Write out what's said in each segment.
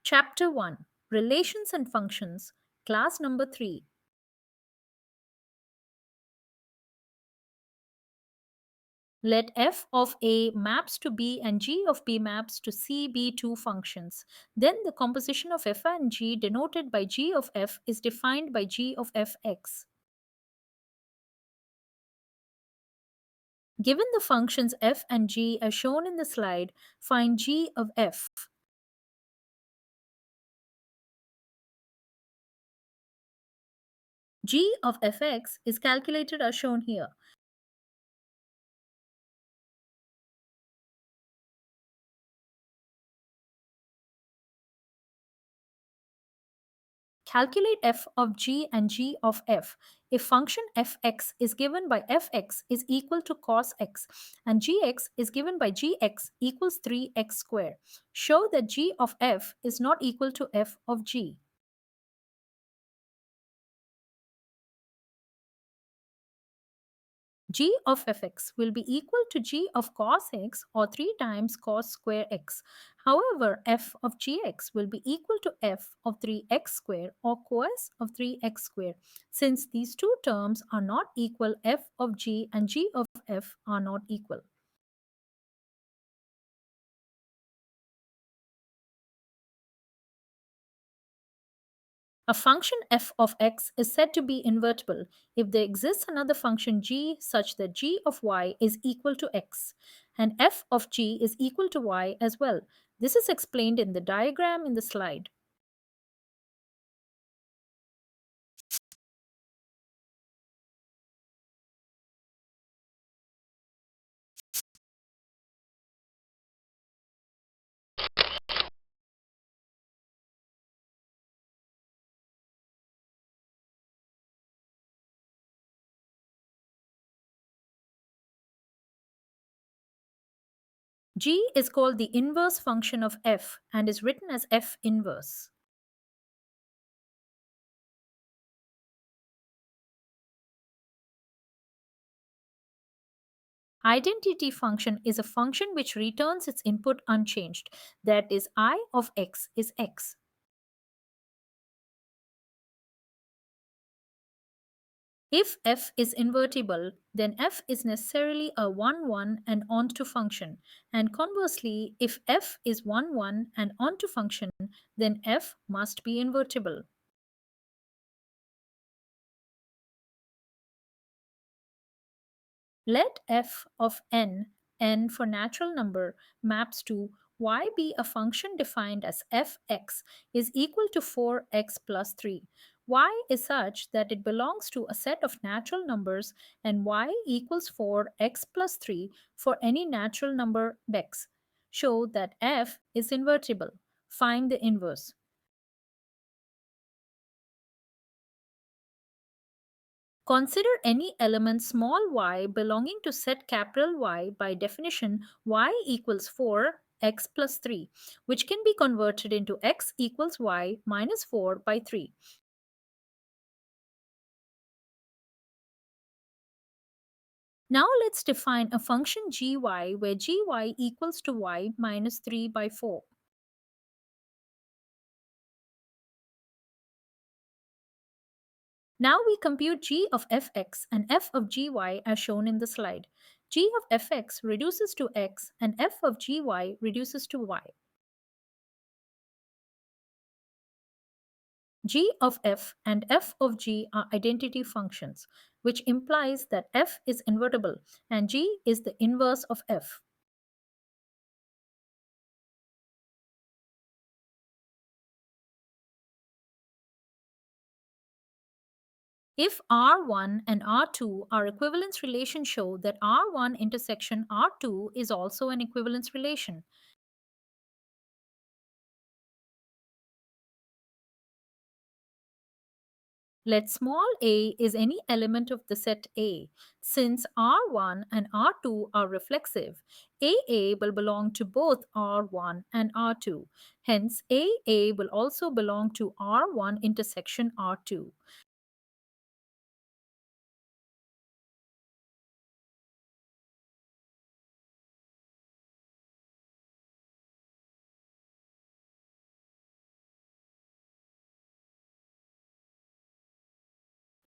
Chapter 1, Relations and Functions, Class number 3. Let f of A maps to B and g of B maps to C be two functions. Then the composition of f and g denoted by g of f is defined by g of fx. Given the functions f and g as shown in the slide, find g of f. G of fx is calculated as shown here. Calculate f of g and g of f. If function fx is given by fx is equal to cos x and gx is given by gx equals 3x squared, show that g of f is not equal to f of g. G of fx will be equal to g of cos x or 3 times cos square x. However, f of gx will be equal to f of 3x square or cos of 3x square. Since these two terms are not equal, f of g and g of f are not equal. A function f of x is said to be invertible if there exists another function g such that g of y is equal to x, and f of g is equal to y as well. This is explained in the diagram in the slide. G is called the inverse function of f and is written as f inverse. Identity function is a function which returns its input unchanged, that is, I of x is x. If f is invertible, then f is necessarily a 1 1 and onto function, and conversely, if f is 1 1 and onto function, then f must be invertible. Let f of n for natural number, maps to y be a function defined as fx is equal to 4x plus 3. Y is such that it belongs to a set of natural numbers and y equals 4x plus 3 for any natural number x. Show that f is invertible. Find the inverse. Consider any element small y belonging to set capital Y. By definition, y equals 4x plus 3, which can be converted into x equals y minus 4 by 3. Now let's define a function gy where gy equals to y minus 3 by 4. Now we compute g of fx and f of gy as shown in the slide. G of fx reduces to x and f of gy reduces to y. G of f and f of g are identity functions, which implies that f is invertible and g is the inverse of f. If R1 and R2 are equivalence relations, show that R1 intersection R2 is also an equivalence relation. Let small a is any element of the set A. Since R1 and R2 are reflexive, AA will belong to both R1 and R2. Hence, AA will also belong to R1 intersection R2.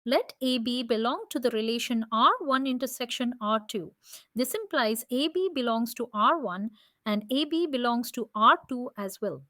Let AB belong to the relation R1 intersection R2. This implies AB belongs to R1 and AB belongs to R2 as well.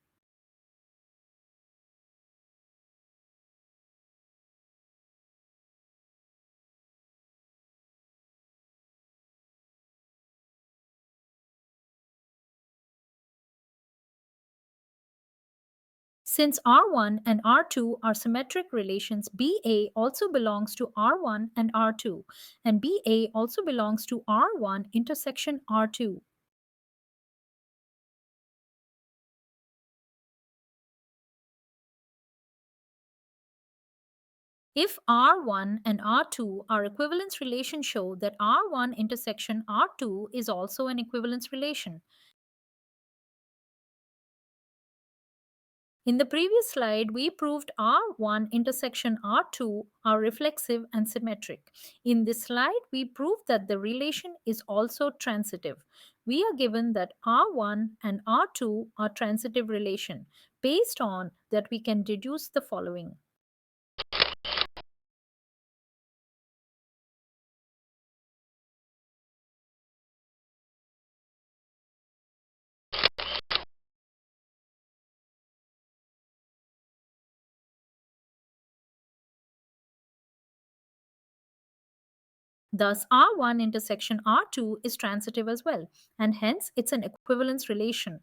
Since R1 and R2 are symmetric relations, BA also belongs to R1 and R2, and BA also belongs to R1 intersection R2. If R1 and R2 are equivalence relations, show that R1 intersection R2 is also an equivalence relation. In the previous slide, we proved R1 intersection R2 are reflexive and symmetric. In this slide, we proved that the relation is also transitive. We are given that R1 and R2 are transitive relation. Based on that, we can deduce the following. Thus, R1 intersection R2 is transitive as well, and hence it's an equivalence relation.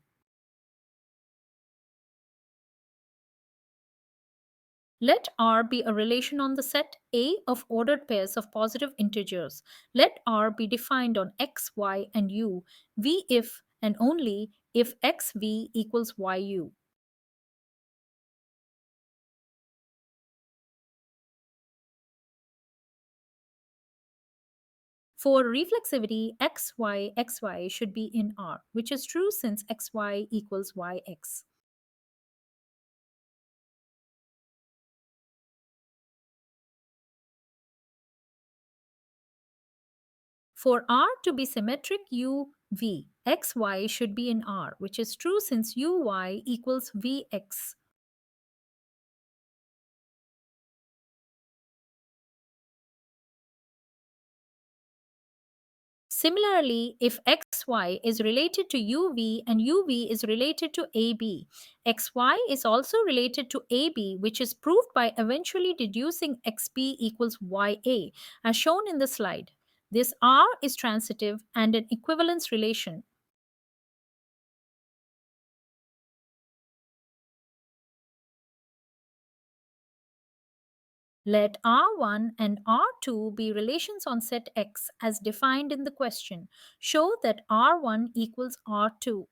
Let R be a relation on the set A of ordered pairs of positive integers. Let R be defined on x, y, and u, v if and only if xv equals yu. For reflexivity, xy should be in R, which is true since xy equals yx. For R to be symmetric uv, xy should be in R, which is true since uy equals vx. Similarly, if xy is related to uv and uv is related to ab, xy is also related to ab, which is proved by eventually deducing xb equals ya, as shown in the slide. This R is transitive and an equivalence relation. Let R1 and R2 be relations on set X as defined in the question. Show that R1 equals R2.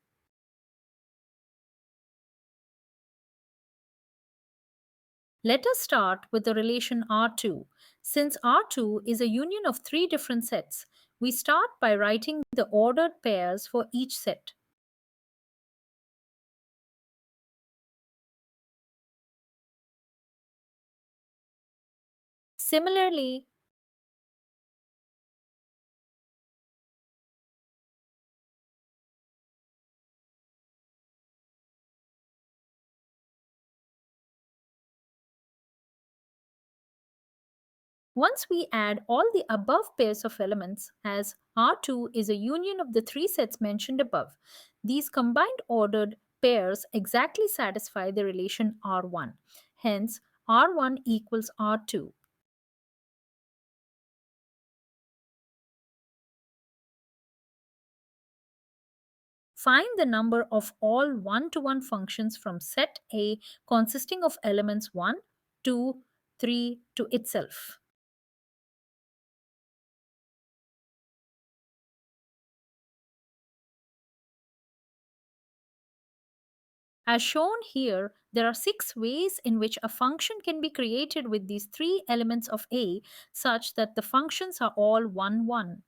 Let us start with the relation R2. Since R2 is a union of three different sets, we start by writing the ordered pairs for each set. Similarly, once we add all the above pairs of elements, as R2 is a union of the three sets mentioned above, these combined ordered pairs exactly satisfy the relation R1. Hence, R1 equals R2. Find the number of all one-to-one functions from set A consisting of elements 1, 2, 3 to itself. As shown here, there are 6 ways in which a function can be created with these 3 elements of A such that the functions are all 1, 1.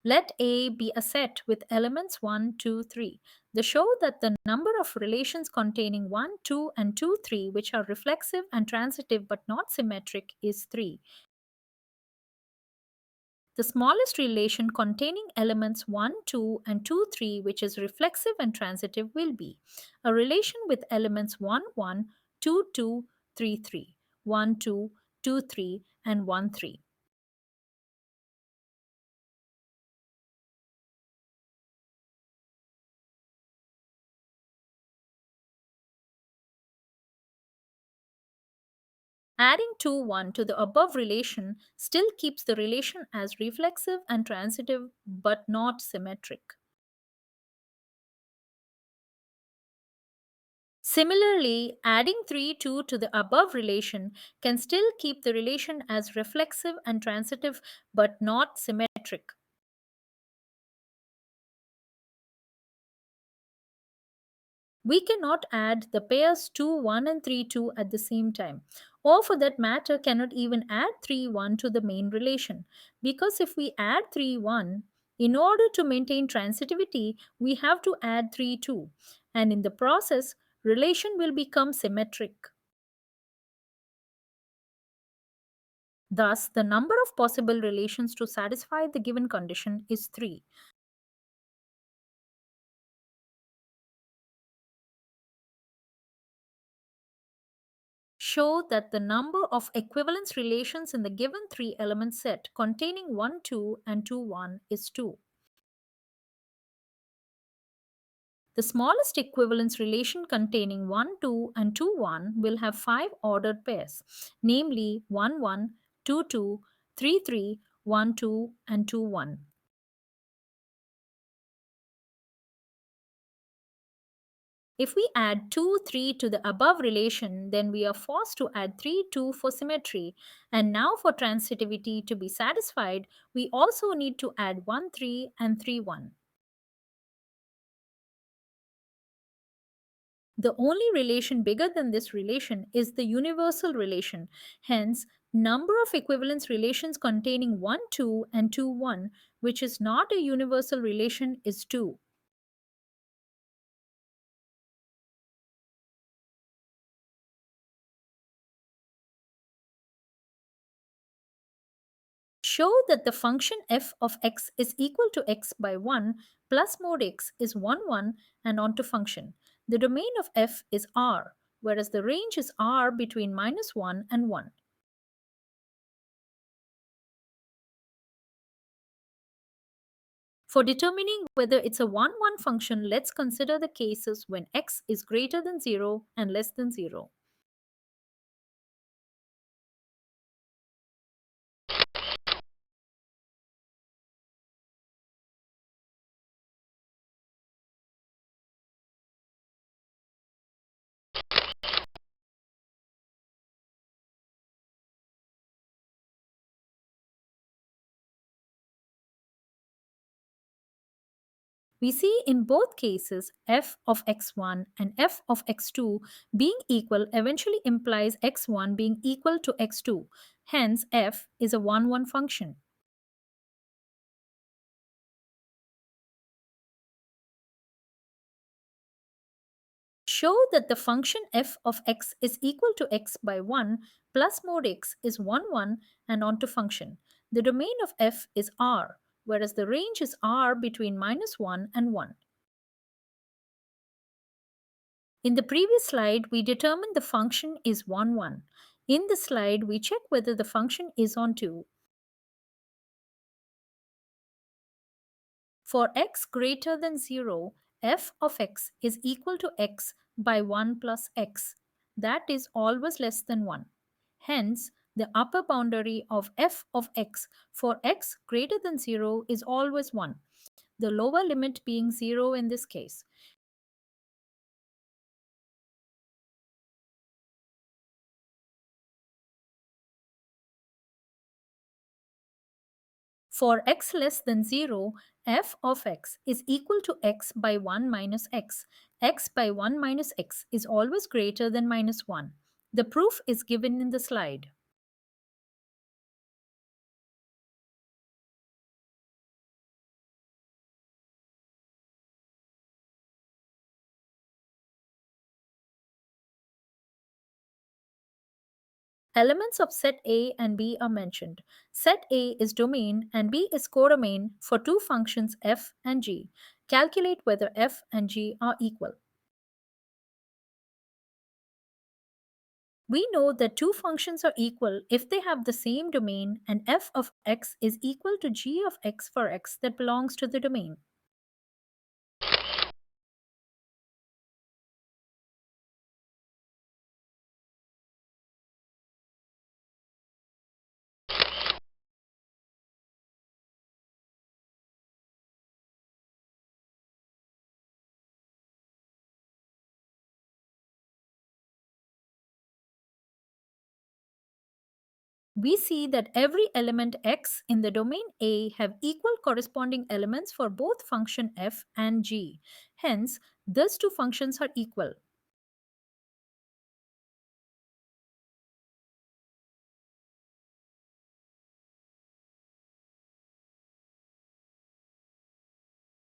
Let A be a set with elements 1, 2, 3. They show that the number of relations containing 1, 2, and 2, 3, which are reflexive and transitive but not symmetric, is 3. the smallest relation containing elements 1, 2, and 2, 3, which is reflexive and transitive, will be a relation with elements 1, 1, 2, 2, 3, 3, 1, 2, 2, 3, and 1, 3. Adding 2, 1 to the above relation still keeps the relation as reflexive and transitive but not symmetric. Similarly, adding 3, 2 to the above relation can still keep the relation as reflexive and transitive but not symmetric. We cannot add the pairs 2, 1 and 3, 2 at the same time, or for that matter, cannot even add 3, 1 to the main relation. Because if we add 3, 1, in order to maintain transitivity, we have to add 3, 2, and in the process, relation will become symmetric. Thus, the number of possible relations to satisfy the given condition is 3. Show that the number of equivalence relations in the given three element set containing 1, 2 and 2, 1 is 2. The smallest equivalence relation containing 1, 2 and 2, 1 will have 5 ordered pairs, namely 1, 1, 2, 2, 3, 3, 1, 2 and 2, 1. If we add 2, 3 to the above relation, then we are forced to add 3, 2 for symmetry. And now for transitivity to be satisfied, we also need to add 1, 3 and 3, 1. The only relation bigger than this relation is the universal relation. Hence, number of equivalence relations containing 1, 2 and 2, 1, which is not a universal relation, is 2. Show that the function f of x is equal to x by 1 plus mod x is 1, 1 and onto function. The domain of f is R, whereas the range is R between -1 and 1. For determining whether it's a 1, 1 function, let's consider the cases when x is greater than 0 and less than 0. We see in both cases f of x1 and f of x2 being equal eventually implies x1 being equal to x2. Hence, f is a 1, 1 function. Show that the function f of x is equal to x by 1 plus mod x is 1, 1 and onto function. The domain of f is R, whereas the range is R between -1 and 1. In the previous slide, we determined the function is 1, 1. In this slide, we check whether the function is on 2. For x greater than 0, f of x is equal to x by 1 plus x. That is always less than 1. Hence, the upper boundary of f of x for x greater than 0 is always 1, the lower limit being 0 in this case. For x less than 0, f of x is equal to x by 1 minus x. X by 1 minus x is always greater than -1. The proof is given in the slide. Elements of set A and B are mentioned. Set A is domain and B is codomain for two functions f and g. Calculate whether f and g are equal. We know that two functions are equal if they have the same domain and f of x is equal to g of x for x that belongs to the domain. We see that every element x in the domain A have equal corresponding elements for both function f and g. Hence, these two functions are equal.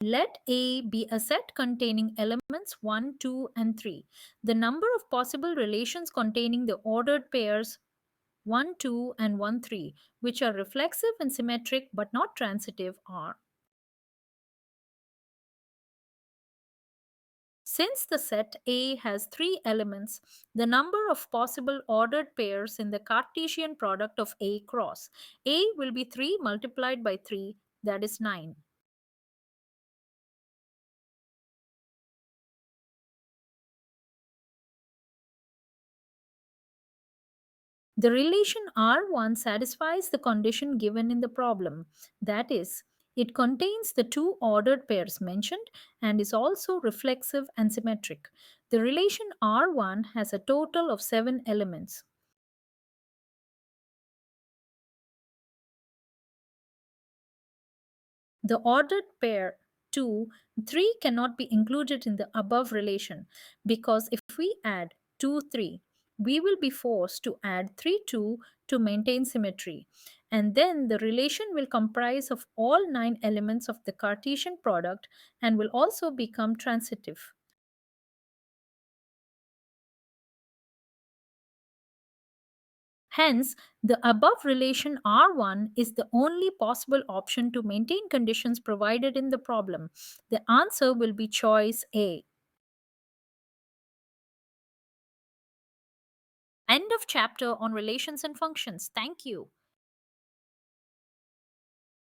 Let A be a set containing elements 1, 2, and 3. The number of possible relations containing the ordered pairs 1, 2, and 1, 3, which are reflexive and symmetric but not transitive, are. Since the set A has three elements, the number of possible ordered pairs in the Cartesian product of A cross A will be 3 multiplied by 3, that is 9. The relation R1 satisfies the condition given in the problem. That is, it contains the two ordered pairs mentioned and is also reflexive and symmetric. The relation R1 has a total of 7 elements. The ordered pair 2, 3 cannot be included in the above relation because if we add 2, 3, we will be forced to add 3, 2 to maintain symmetry. And then the relation will comprise of all 9 elements of the Cartesian product and will also become transitive. Hence, the above relation R1 is the only possible option to maintain conditions provided in the problem. The answer will be choice A. End of chapter on relations and functions. Thank you.